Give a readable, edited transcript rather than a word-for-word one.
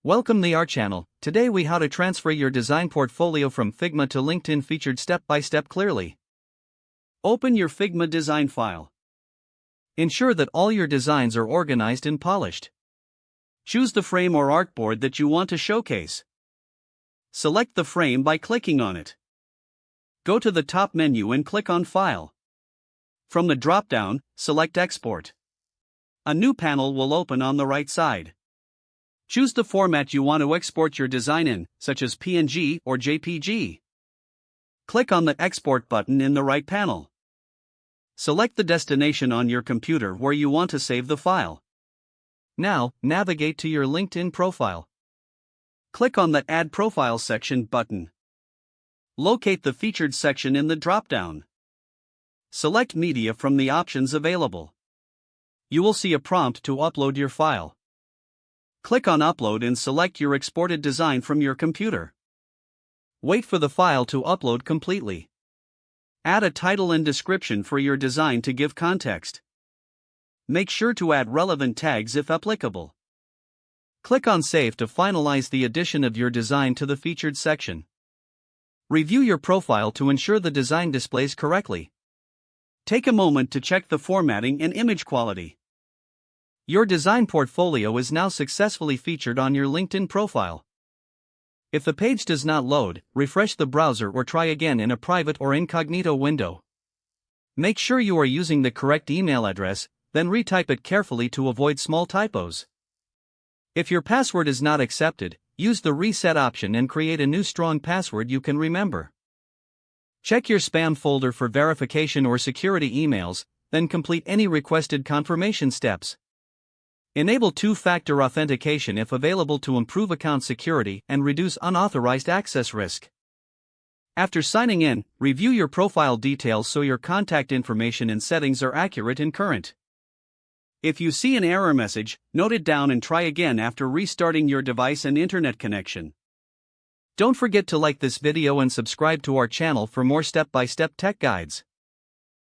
Welcome to our channel. Today we how to transfer your design portfolio from Figma to LinkedIn featured step by step clearly. Open your Figma design file. Ensure that all your designs are organized and polished. Choose the frame or artboard that you want to showcase. Select the frame by clicking on it. Go to the top menu and click on File. From the drop-down, select Export. A new panel will open on the right side. Choose the format you want to export your design in, such as PNG or JPG. Click on the Export button in the right panel. Select the destination on your computer where you want to save the file. Now, navigate to your LinkedIn profile. Click on the Add Profile section button. Locate the featured section in the drop-down. Select Media from the options available. You will see a prompt to upload your file. Click on Upload and select your exported design from your computer. Wait for the file to upload completely. Add a title and description for your design to give context. Make sure to add relevant tags if applicable. Click on Save to finalize the addition of your design to the featured section. Review your profile to ensure the design displays correctly. Take a moment to check the formatting and image quality. Your design portfolio is now successfully featured on your LinkedIn profile. If the page does not load, refresh the browser or try again in a private or incognito window. Make sure you are using the correct email address, then retype it carefully to avoid small typos. If your password is not accepted, use the reset option and create a new strong password you can remember. Check your spam folder for verification or security emails, then complete any requested confirmation steps. Enable two-factor authentication if available to improve account security and reduce unauthorized access risk. After signing in, review your profile details so your contact information and settings are accurate and current. If you see an error message, note it down and try again after restarting your device and internet connection. Don't forget to like this video and subscribe to our channel for more step-by-step tech guides.